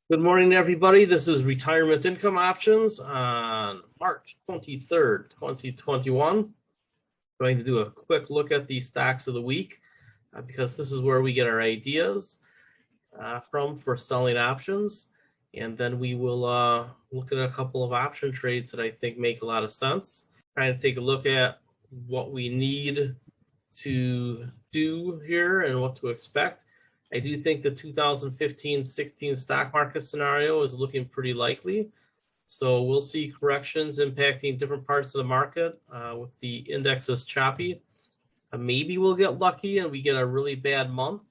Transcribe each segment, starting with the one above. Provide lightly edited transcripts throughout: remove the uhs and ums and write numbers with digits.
Good morning, everybody. This is Retirement Income Options on March 23rd, 2021. Going to do a quick look at the stocks of the week because this is where we get our ideas from for selling options. And then we will look at a couple of option trades that I think make a lot of sense. Trying to take a look at what we need to do here and what to expect. I do think the 2015-16 stock market scenario is looking pretty likely. So we'll see corrections impacting different parts of the market with the indexes choppy. Maybe we'll get lucky and we get a really bad month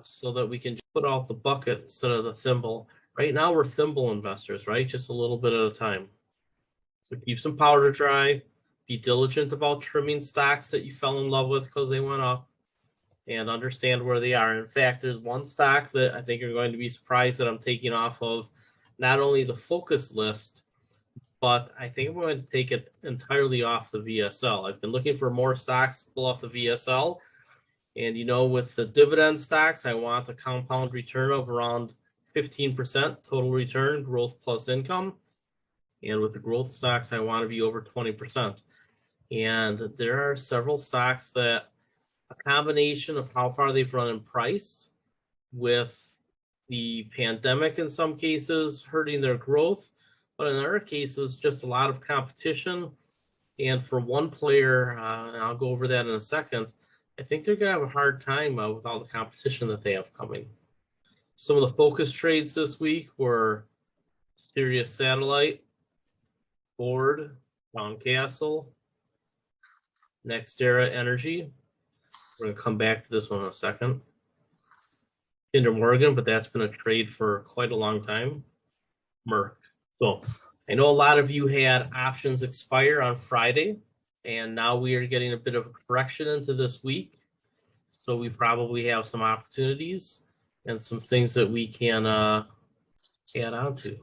so that we can just put off the bucket instead of the thimble. Right now we're thimble investors, right? Just a little bit at a time. So keep some powder dry. Be diligent about trimming stocks that you fell in love with because they went up, and understand where they are. In fact, there's one stock that I think you're going to be surprised that I'm taking off of not only the focus list, but I think I'm going to take it entirely off the VSL. I've been looking for more stocks to pull off the VSL. And with the dividend stocks, I want a compound return of around 15% total return, growth plus income. And with the growth stocks, I want to be over 20%. And there are several stocks that a combination of how far they've run in price, with the pandemic in some cases hurting their growth, but in other cases, just a lot of competition. And for one player, and I'll go over that in a second, I think they're going to have a hard time with all the competition that they have coming. Some of the focus trades this week were Sirius Satellite, Ford, Downcastle, NextEra Energy. We're going to come back to this one in a second. Kinder Morgan, but that's been a trade for quite a long time. Merck. So I know a lot of you had options expire on Friday, and now we are getting a bit of a correction into this week. So we probably have some opportunities and some things that we can add on to.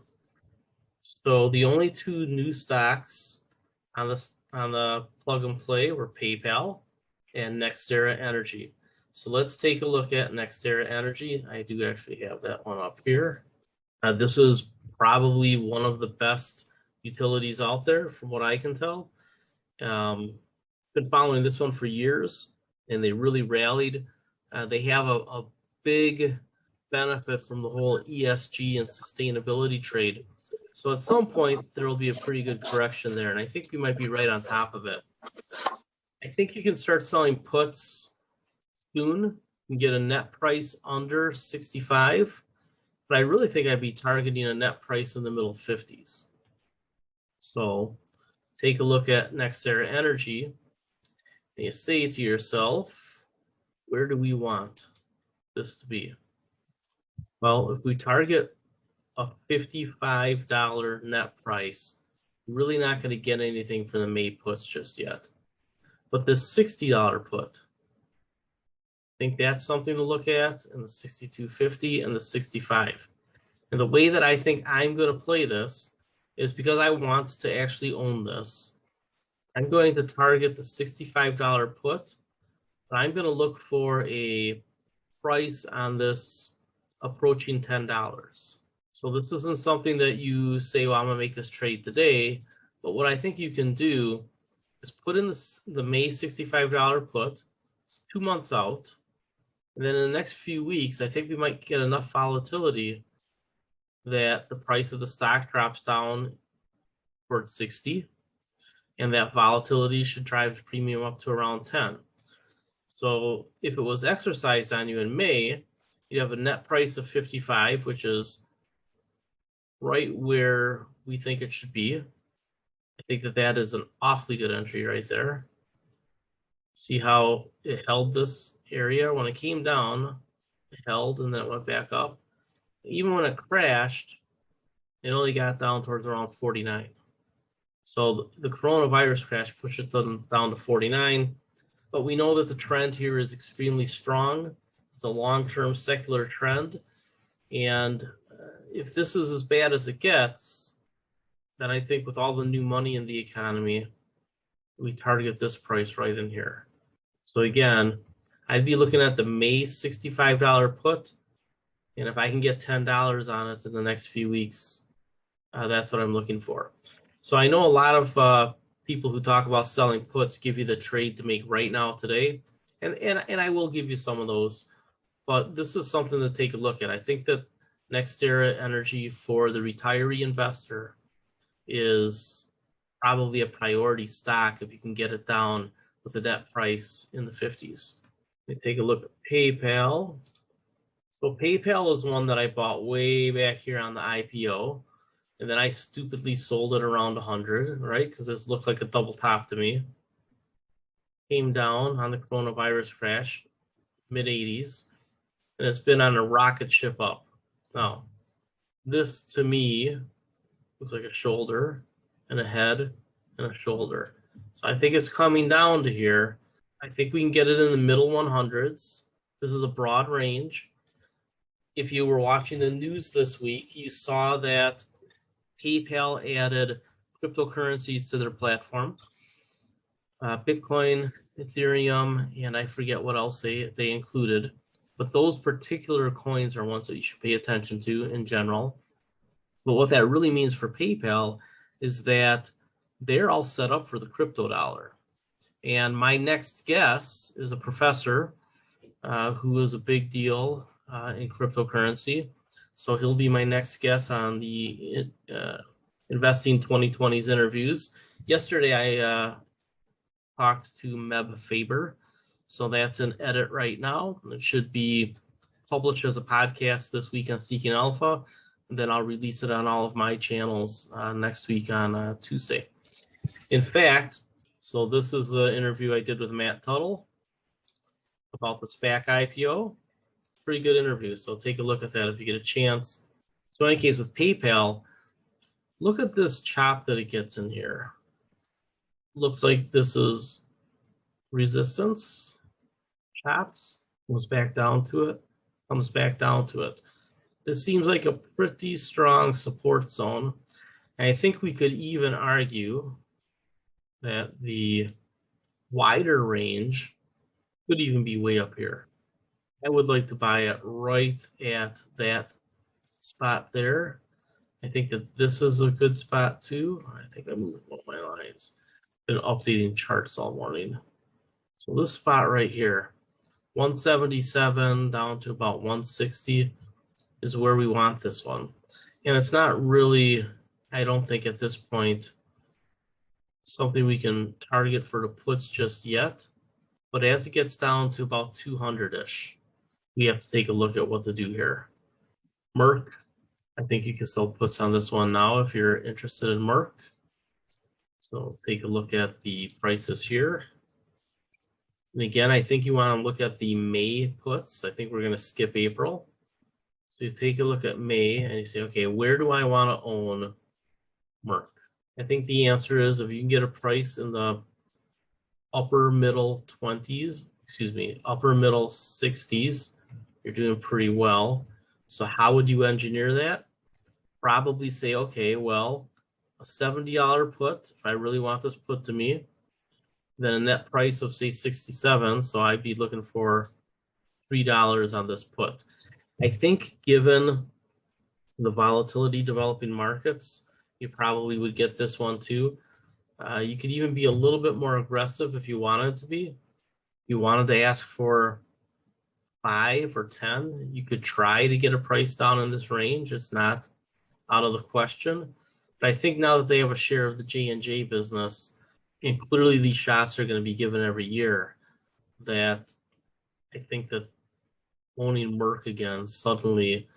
So the only two new stocks on the plug and play were PayPal and NextEra Energy. So let's take a look at NextEra Energy. I do actually have that one up here. This is probably one of the best utilities out there from what I can tell. Been following this one for years, and they really rallied. They have a big benefit from the whole ESG and sustainability trade. So at some point, there will be a pretty good correction there, and I think we might be right on top of it. I think you can start selling puts soon and get a net price under 65, but I really think I'd be targeting a net price in the middle 50s. So take a look at NextEra Energy, and you say to yourself, where do we want this to be? Well, if we target a $55 net price, we're really not going to get anything for the May puts just yet. But this $60 put, I think that's something to look at, and the 62.50 and the 65. And the way that I think I'm going to play this is because I want to actually own this. I'm going to target the $65 put, but I'm going to look for a price on this approaching $10. So this isn't something that you say, well, I'm going to make this trade today. But what I think you can do is put in the May $65 put. It's 2 months out. And then in the next few weeks, I think we might get enough volatility that the price of the stock drops down towards 60. And that volatility should drive the premium up to around 10. So if it was exercised on you in May, you have a net price of 55, which is right where we think it should be. I think that is an awfully good entry right there. See how it held this area? When it came down, it held and then it went back up. Even when it crashed, it only got down towards around 49. So the coronavirus crash pushed it down to 49. But we know that the trend here is extremely strong. It's a long-term secular trend. And if this is as bad as it gets, then I think with all the new money in the economy, we target this price right in here. So again, I'd be looking at the May $65 put And if I can get $10 on it in the next few weeks, that's what I'm looking for. So I know a lot of people who talk about selling puts give you the trade to make right now today. And I will give you some of those. But this is something to take a look at. I think that NextEra Energy for the retiree investor is probably a priority stock if you can get it down with a debt price in the 50s. Let me take a look at PayPal. So PayPal is one that I bought way back here on the IPO. And then I stupidly sold it around 100, right? Because this looked like a double top to me. Came down on the coronavirus crash, mid 80s. And it's been on a rocket ship up. Now, this to me looks like a shoulder and a head and a shoulder. So I think it's coming down to here. I think we can get it in the middle 100s. This is a broad range. If you were watching the news this week, you saw that PayPal added cryptocurrencies to their platform. Bitcoin, Ethereum, and I forget what else they included. But those particular coins are ones that you should pay attention to in general. But what that really means for PayPal is that they're all set up for the Cryptodollar. And my next guest is a professor who is a big deal in cryptocurrency. So he'll be my next guest on the Investing 2020's interviews. Yesterday, I talked to Meb Faber. So that's an edit right now. It should be published as a podcast this week on Seeking Alpha. And then I'll release it on all of my channels next week on Tuesday. In fact, so this is the interview I did with Matt Tuttle about the SPAC IPO. Pretty good interview, so take a look at that if you get a chance. So in any case, with PayPal, look at this chop that it gets in here. Looks like this is resistance. Chops, comes back down to it, comes back down to it. This seems like a pretty strong support zone. And I think we could even argue that the wider range could even be way up here. I would like to buy it right at that spot there. I think that this is a good spot too. I think I moved one of my lines. Been updating charts all morning. So this spot right here, 177 down to about 160 is where we want this one. And it's not really, I don't think at this point, something we can target for the puts just yet. But as it gets down to about 200-ish, we have to take a look at what to do here. Merck, I think you can sell puts on this one now if you're interested in Merck. So take a look at the prices here. And again, I think you want to look at the May puts. I think we're going to skip April. So you take a look at May and you say, okay, where do I want to own Merck? I think the answer is if you can get a price in the upper middle 20s, upper middle 60s, you're doing pretty well. So how would you engineer that? Probably say, okay, well, a $70 put, if I really want this put to me, then a net price of say 67. So I'd be looking for $3 on this put. I think given the volatility developing markets, you probably would get this one too. You could even be a little bit more aggressive if you wanted to be. If you wanted to ask for 5 or 10, you could try to get a price down in this range. It's not out of the question. But I think now that they have a share of the J&J business, and clearly these shots are going to be given every year, that I think that owning Merck again suddenly,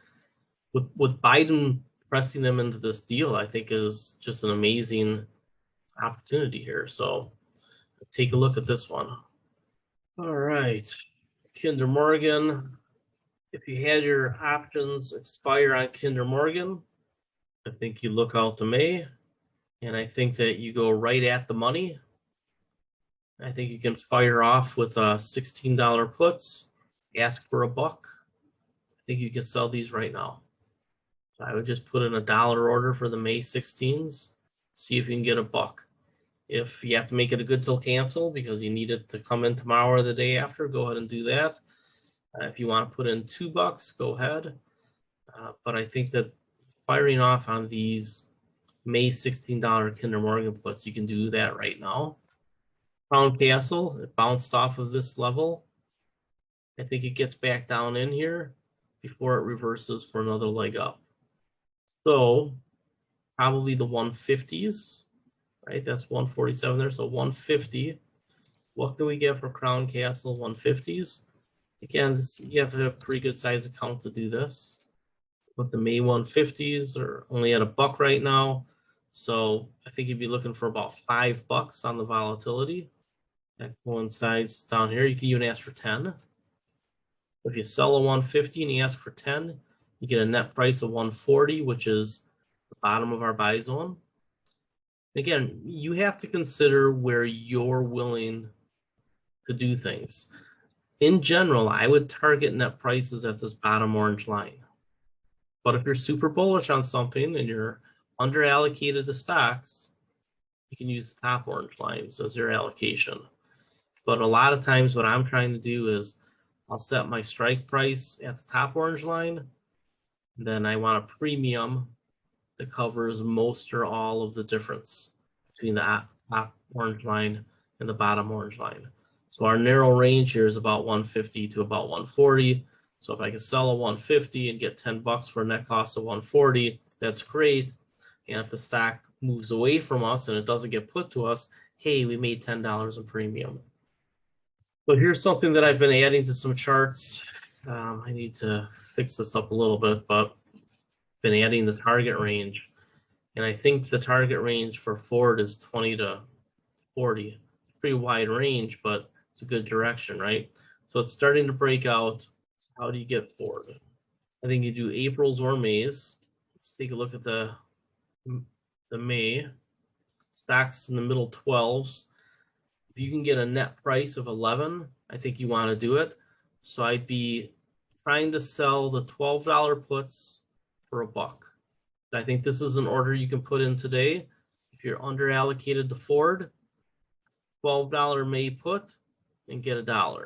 with Biden pressing them into this deal, I think is just an amazing opportunity here. So take a look at this one. All right, Kinder Morgan. If you had your options expire on Kinder Morgan, I think you look out to May, and I think that you go right at the money. I think you can fire off with $16 puts, ask for $1. I think you can sell these right now. So I would just put in a $1 order for the May 16s, see if you can get $1. If you have to make it a good till cancel because you need it to come in tomorrow or the day after, go ahead and do that. If you want to put in $2, go ahead. But I think that firing off on these May $16 Kinder Morgan puts, you can do that right now. Crown Castle, it bounced off of this level. I think it gets back down in here before it reverses for another leg up. So probably the 150s, right? That's 147 there, so 150. What can we get for Crown Castle 150s? Again, you have to have a pretty good size account to do this. But the May 150s are only at $1 right now. So I think you'd be looking for about $5 on the volatility. That coincides down here. You can even ask for 10. If you sell a 150 and you ask for 10, you get a net price of 140, which is the bottom of our buy zone. Again, you have to consider where you're willing to do things. In general, I would target net prices at this bottom orange line. But if you're super bullish on something and you're underallocated to stocks, you can use the top orange lines as your allocation. But a lot of times what I'm trying to do is I'll set my strike price at the top orange line. Then I want a premium that covers most or all of the difference between the top orange line and the bottom orange line. So our narrow range here is about 150 to about 140. So if I can sell a 150 and get $10 for a net cost of 140, that's great. And if the stock moves away from us and it doesn't get put to us, hey, we made $10 in premium. So here's something that I've been adding to some charts. I need to fix this up a little bit, but I've been adding the target range. And I think the target range for Ford is 20 to 40. It's a pretty wide range, but it's a good direction, right? So it's starting to break out. How do you get Ford? I think you do April's or May's. Let's take a look at the May. Stocks in the middle 12s. If you can get a net price of 11, I think you want to do it. So I'd be trying to sell the $12 puts for $1. I think this is an order you can put in today. If you're underallocated to Ford, $12 May put and get $1.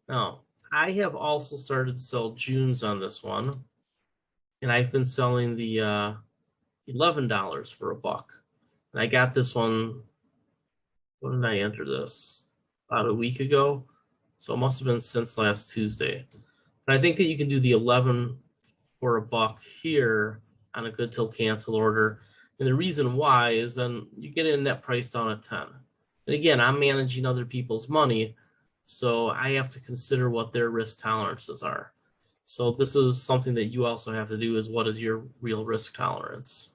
Now, I have also started to sell Junes on this one, and I've been selling the $11 for $1. And I got this one, when did I enter this? About a week ago. So it must have been since last Tuesday. But I think that you can do the 11 for $1 here on a good till cancel order. And the reason why is then you get a net price down at 10. And again, I'm managing other people's money, so I have to consider what their risk tolerances are. So this is something that you also have to do, is what is your real risk tolerance?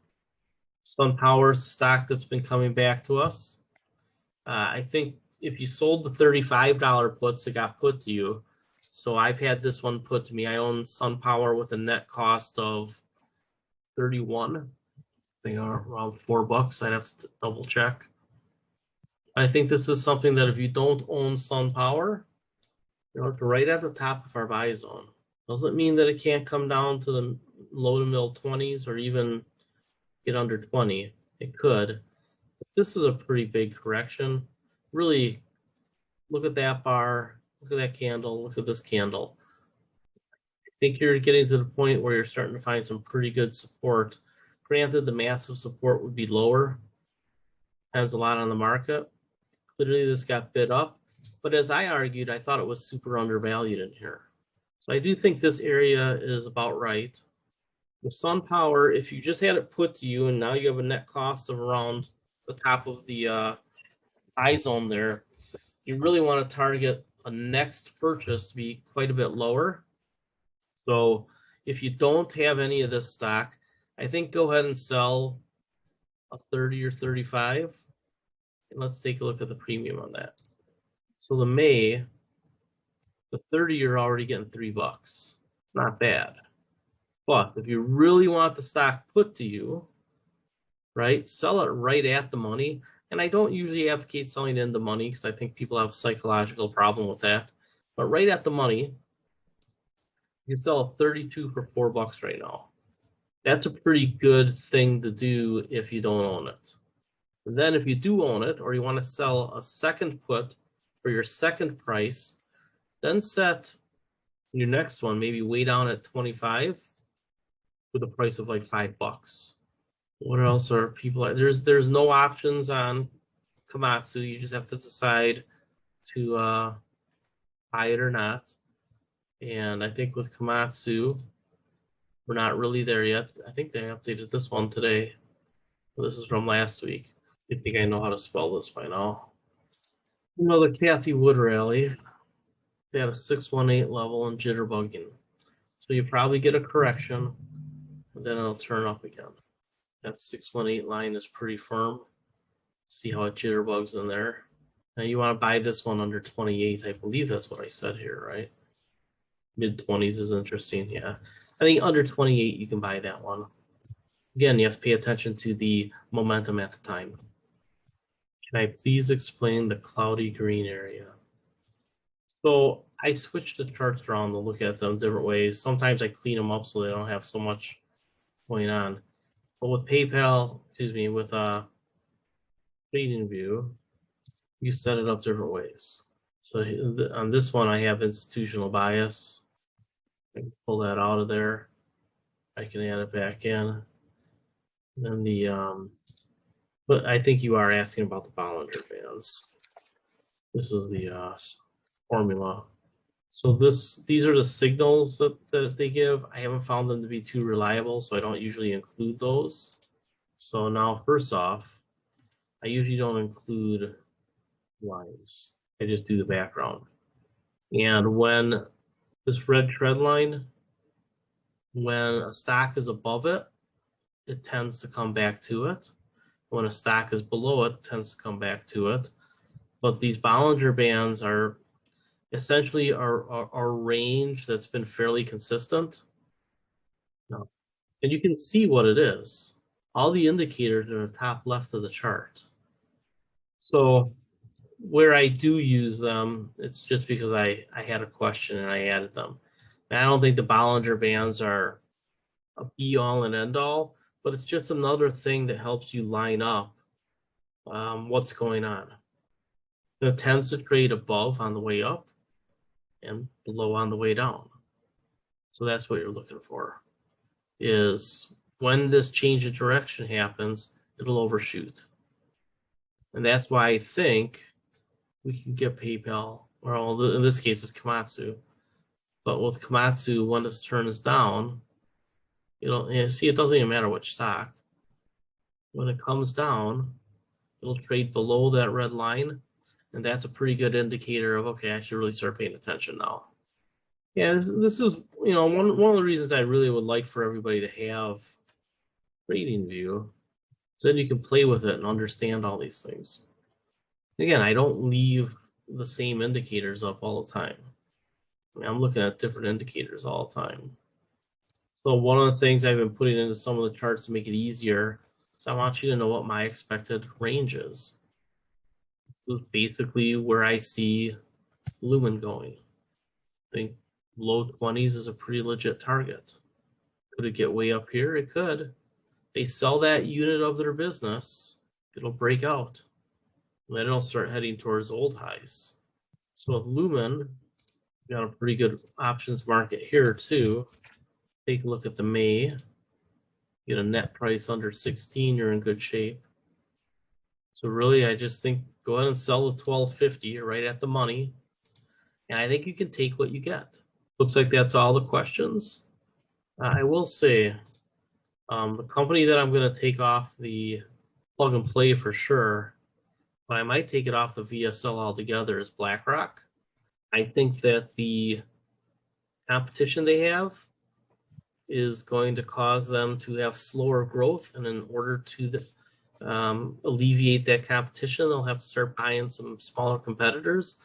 SunPower is a stock that's been coming back to us. I think if you sold the $35 puts, it got put to you. So I've had this one put to me. I own SunPower with a net cost of 31. They are around $4. I'd have to double check. I think this is something that if you don't own SunPower, it's right at the top of our buy zone. Doesn't mean that it can't come down to the low to middle 20s or even get under 20. It could. But this is a pretty big correction. Really, look at that bar, look at that candle, look at this candle. I think you're getting to the point where you're starting to find some pretty good support. Granted, the massive support would be lower. Depends a lot on the market. Clearly, this got bid up. But as I argued, I thought it was super undervalued in here. So I do think this area is about right. With SunPower, if you just had it put to you and now you have a net cost of around the top of the buy zone there, you really want to target a next purchase to be quite a bit lower. So if you don't have any of this stock, I think go ahead and sell a 30 or 35. And let's take a look at the premium on that. So the May, the 30, you're already getting $3. Not bad. But if you really want the stock put to you, right, sell it right at the money. And I don't usually advocate selling into money because I think people have a psychological problem with that. But right at the money, you can sell a 32 for $4 right now. That's a pretty good thing to do if you don't own it. And then if you do own it, or you want to sell a second put for your second price, then set your next one maybe way down at 25 with a price of like $5. What else are people? There's no options on Komatsu. You just have to decide to buy it or not. And I think with Komatsu, we're not really there yet. I think they updated this one today. This is from last week. I think I know how to spell this by now. Another Kathy Wood rally. They had a 618 level and jitterbugging. So you probably get a correction, and then it'll turn up again. That 618 line is pretty firm. See how it jitterbugs in there. Now you want to buy this one under 28. I believe that's what I said here, right? Mid-20s is interesting, yeah. I think under 28 you can buy that one. Again, you have to pay attention to the momentum at the time. Can I please explain the cloudy green area? So I switch the charts around to look at them different ways. Sometimes I clean them up so they don't have so much going on. But with PayPal, with Trading View, you set it up different ways. So on this one, I have institutional bias. I can pull that out of there. I can add it back in. And then but I think you are asking about the Bollinger Bands. This is the formula. So these are the signals that they give. I haven't found them to be too reliable, so I don't usually include those. So now, first off, I usually don't include lines. I just do the background. And when this red trend line, when a stock is above it, it tends to come back to it. When a stock is below it, it tends to come back to it. But these Bollinger Bands are essentially a range that's been fairly consistent. No. And you can see what it is. All the indicators are in the top left of the chart. So where I do use them, it's just because I had a question and I added them. And I don't think the Bollinger Bands are a be-all and end-all, but it's just another thing that helps you line up what's going on. It tends to trade above on the way up and below on the way down. So that's what you're looking for, is when this change of direction happens, it'll overshoot. And that's why I think we can get PayPal, or in this case it's Komatsu. But with Komatsu, when this turns down, see, it doesn't even matter which stock. When it comes down, it'll trade below that red line, and that's a pretty good indicator of, okay, I should really start paying attention now. Yeah, this is one of the reasons I really would like for everybody to have Trading View, so then you can play with it and understand all these things. Again, I don't leave the same indicators up all the time. I'm looking at different indicators all the time. So one of the things I've been putting into some of the charts to make it easier is I want you to know what my expected range is. This is basically where I see Lumen going. I think low 20s is a pretty legit target. Could it get way up here? It could. They sell that unit of their business, it'll break out. And then it'll start heading towards old highs. So with Lumen, we got a pretty good options market here too. Take a look at the May. Get a net price under 16, you're in good shape. So really, I just think go ahead and sell the 1250. You're right at the money. And I think you can take what you get. Looks like that's all the questions. I will say, the company that I'm going to take off the plug and play for sure, but I might take it off the VSL altogether, is BlackRock. I think that the competition they have is going to cause them to have slower growth, and in order to alleviate that competition, they'll have to start buying some smaller competitors,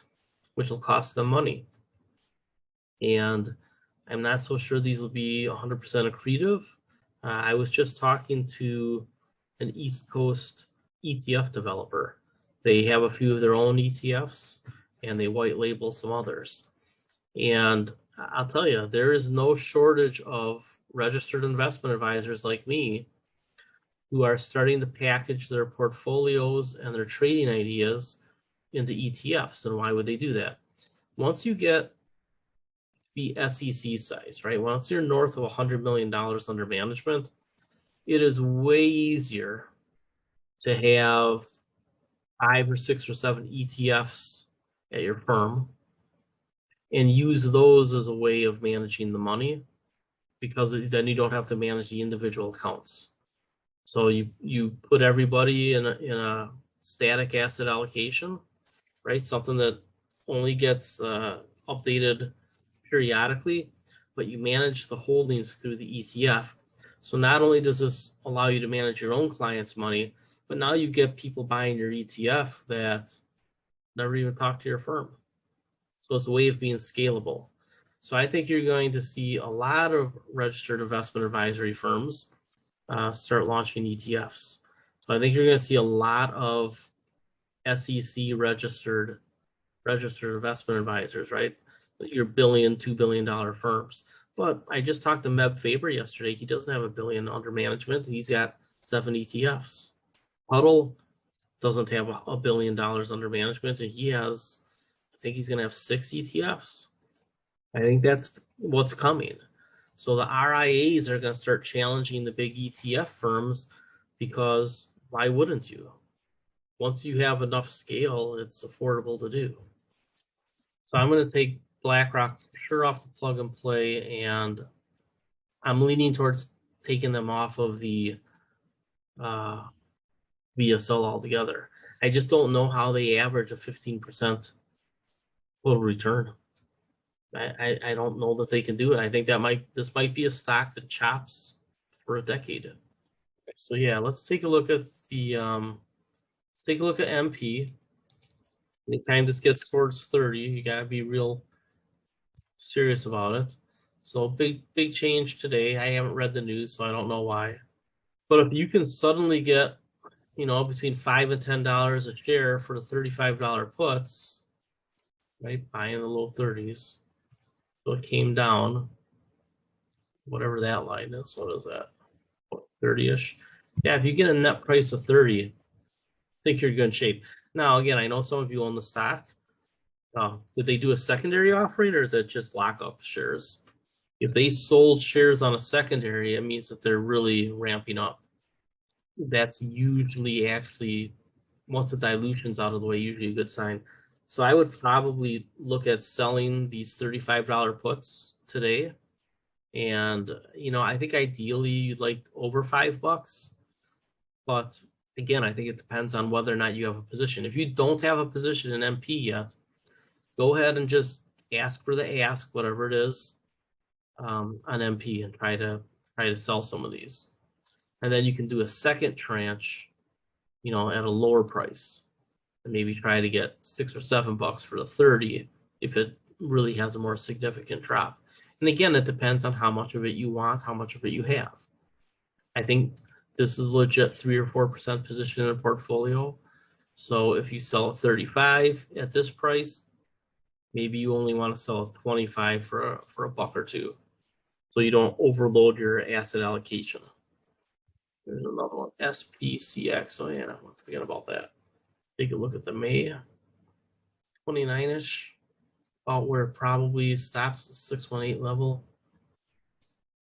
which will cost them money. And I'm not so sure these will be 100% accretive. I was just talking to an East Coast ETF developer. They have a few of their own ETFs, and they white label some others. And I'll tell you, there is no shortage of registered investment advisors like me who are starting to package their portfolios and their trading ideas into ETFs. And why would they do that? Once you get be SEC size, right? Once you're north of $100 million under management, it is way easier to have 5 or 6 or 7 ETFs at your firm and use those as a way of managing the money, because then you don't have to manage the individual accounts. So you put everybody in a static asset allocation, right? Something that only gets updated periodically, but you manage the holdings through the ETF. So not only does this allow you to manage your own clients' money, but now you get people buying your ETF that never even talk to your firm. So it's a way of being scalable. So I think you're going to see a lot of registered investment advisory firms start launching ETFs. So I think you're going to see a lot of SEC registered investment advisors, right? Your $1 billion, $2 billion firms. But I just talked to Meb Faber yesterday. He doesn't have $1 billion under management. He's got 7 ETFs. Huddle doesn't have $1 billion under management, and he has, I think he's going to have 6 ETFs. I think that's what's coming. So the RIAs are going to start challenging the big ETF firms, because why wouldn't you? Once you have enough scale, it's affordable to do. So I'm going to take BlackRock sure off the plug and play, and I'm leaning towards taking them off of the VSL altogether. I just don't know how they average a 15% total return. I don't know that they can do it. I think this might be a stock that chops for a decade. So yeah, let's take a look at the MP. Anytime this gets towards 30, you gotta be real serious about it. So big change today. I haven't read the news, so I don't know why. But if you can suddenly get, between $5 and $10 a share for the $35 puts, right, buying the low 30s. So it came down, whatever that line is. What is that? 30-ish. Yeah, if you get a net price of 30, I think you're in good shape. Now, again, I know some of you own the stock. Did they do a secondary offering, or is it just lockup shares? If they sold shares on a secondary, it means that they're really ramping up. That's usually actually, once the dilution's out of the way, usually a good sign. So I would probably look at selling these $35 puts today. And, I think ideally you'd like over $5. But again, I think it depends on whether or not you have a position. If you don't have a position in MP yet, go ahead and just ask for the ask, whatever it is, on MP, and try to sell some of these. And then you can do a second tranche, at a lower price, and maybe try to get $6 or $7 for the 30 if it really has a more significant drop. And again, it depends on how much of it you want, how much of it you have. I think this is legit 3 or 4% position in a portfolio. So if you sell a 35 at this price, maybe you only want to sell a 25 for a buck or two, so you don't overload your asset allocation. There's another one, SPCX. Oh yeah, don't forget about that. Take a look at the May 29-ish, about where it probably stops at 618 level.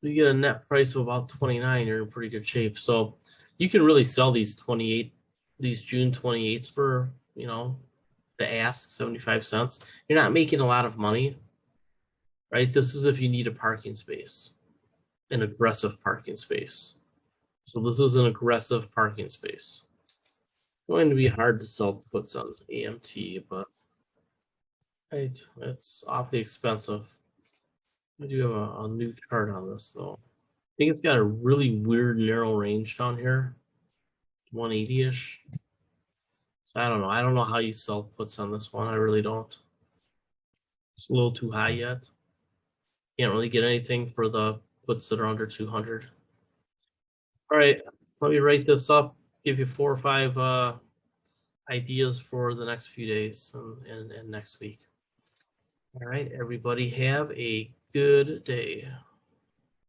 You get a net price of about 29, you're in pretty good shape. So you can really sell these June 28s for, the ask 75 cents. You're not making a lot of money, right? This is if you need a parking space, an aggressive parking space. So this is an aggressive parking space. It's going to be hard to sell puts on AMT, but it's awfully expensive. I do have a new chart on this though. I think it's got a really weird narrow range down here, 180-ish. So I don't know. I don't know how you sell puts on this one. I really don't. It's a little too high yet. Can't really get anything for the puts that are under 200. All right, let me write this up, give you 4 or 5 ideas for the next few days and next week. All right, everybody have a good day.